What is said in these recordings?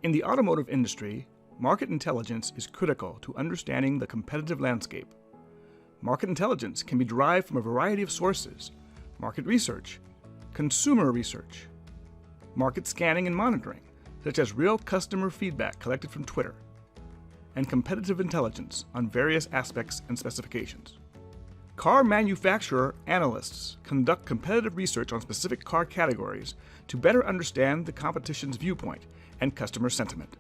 In the automotive industry, market intelligence is critical to understanding the competitive landscape. Market intelligence can be derived from a variety of sources: market research, consumer research, market scanning and monitoring, such as real customer feedback collected from Twitter, and competitive intelligence on various aspects and specifications. Car manufacturer analysts conduct competitive research on specific car categories to better understand the competition's viewpoint and customer sentiment.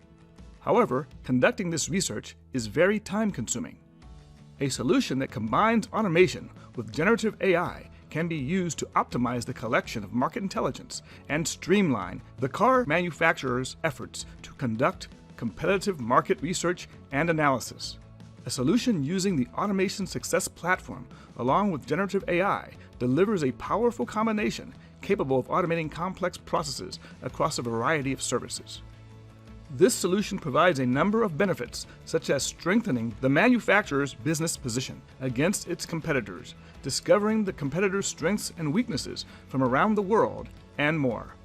However, conducting this research is very time-consuming. A solution that combines automation with generative AI can be used to optimize the collection of market intelligence and streamline the car manufacturer's efforts to conduct competitive market research and analysis. A solution using the Automation Success Platform along with generative AI delivers a powerful combination capable of automating complex processes across a variety of services. This solution provides a number of benefits, such as strengthening the manufacturer's business position against its competitors, discovering the competitor's strengths and weaknesses from around the world, and more.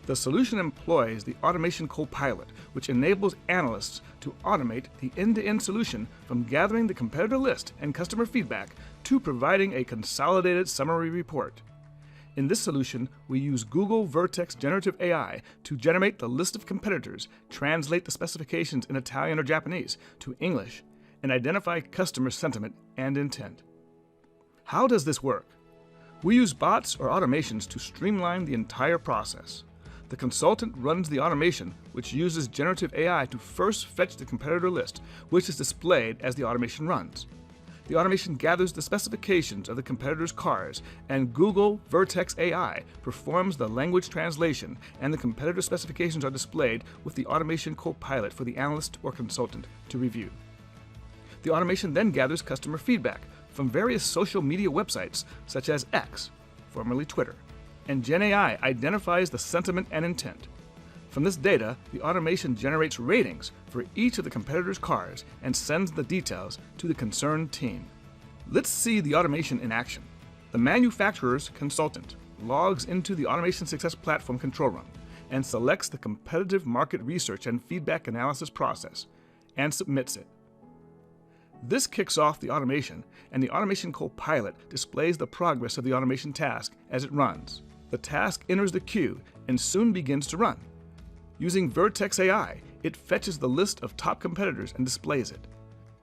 The solution employs the Automation Copilot, which enables analysts to automate the end-to-end solution from gathering the competitor list and customer feedback to providing a consolidated summary report. In this solution, we use Google Vertex Generative AI to generate the list of competitors, translate the specifications in Italian or Japanese to English, and identify customer sentiment and intent. How does this work? We use bots or automations to streamline the entire process. The consultant runs the automation, which uses generative AI to first fetch the competitor list, which is displayed as the automation runs. The automation gathers the specifications of the competitor's cars, and Google Vertex AI performs the language translation, and the competitor specifications are displayed with the Automation Copilot for the analyst or consultant to review. The automation then gathers customer feedback from various social media websites, such as X, formerly Twitter, and GenAI identifies the sentiment and intent. From this data, the automation generates ratings for each of the competitors' cars and sends the details to the concerned team. Let's see the automation in action. The manufacturer's consultant logs into the Automation Success Platform control room and selects the competitive market research and feedback analysis process and submits it. This kicks off the automation, and the Automation Copilot displays the progress of the automation task as it runs. The task enters the queue and soon begins to run. Using Vertex AI, it fetches the list of top competitors and displays it.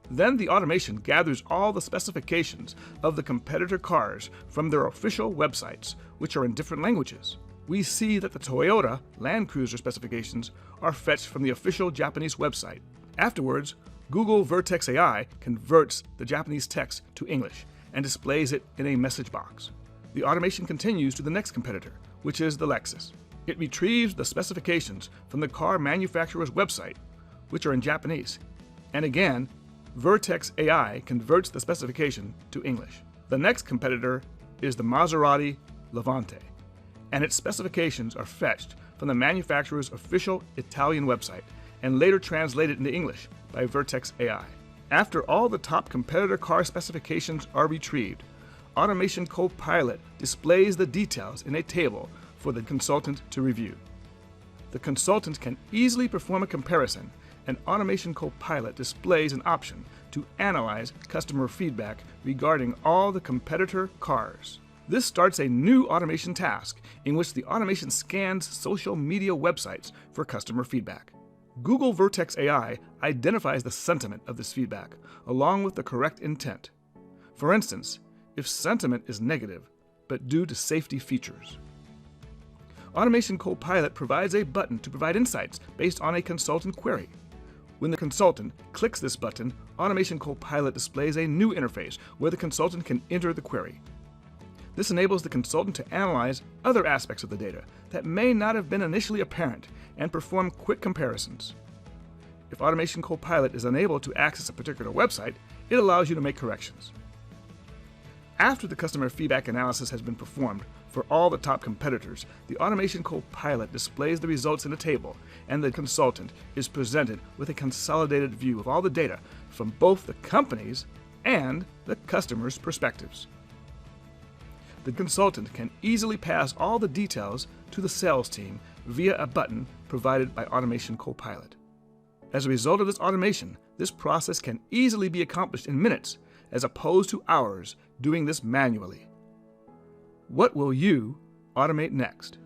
Then the automation gathers all the specifications of the competitor cars from their official websites, which are in different languages. We see that the Toyota Land Cruiser specifications are fetched from the official Japanese website. Afterwards, Google Vertex AI converts the Japanese text to English and displays it in a message box. The automation continues to the next competitor, which is the Lexus. It retrieves the specifications from the car manufacturer's website, which are in Japanese, and again, Vertex AI converts the specification to English. The next competitor is the Maserati Levante, and its specifications are fetched from the manufacturer's official Italian website and later translated into English by Vertex AI. After all the top competitor car specifications are retrieved, Automation Copilot displays the details in a table for the consultant to review. The consultant can easily perform a comparison, and Automation Copilot displays an option to analyze customer feedback regarding all the competitor cars. This starts a new automation task in which the automation scans social media websites for customer feedback. Google Vertex AI identifies the sentiment of this feedback, along with the correct intent. For instance, if sentiment is negative, but due to safety features. Automation Copilot provides a button to provide insights based on a consultant query. When the consultant clicks this button, Automation Copilot displays a new interface where the consultant can enter the query. This enables the consultant to analyze other aspects of the data that may not have been initially apparent and perform quick comparisons. If Automation Copilot is unable to access a particular website, it allows you to make corrections. After the customer feedback analysis has been performed for all the top competitors, the Automation Copilot displays the results in a table, and the consultant is presented with a consolidated view of all the data from both the company's and the customer's perspectives. The consultant can easily pass all the details to the sales team via a button provided by Automation Copilot. As a result of this automation, this process can easily be accomplished in minutes as opposed to hours doing this manually. What will you automate next?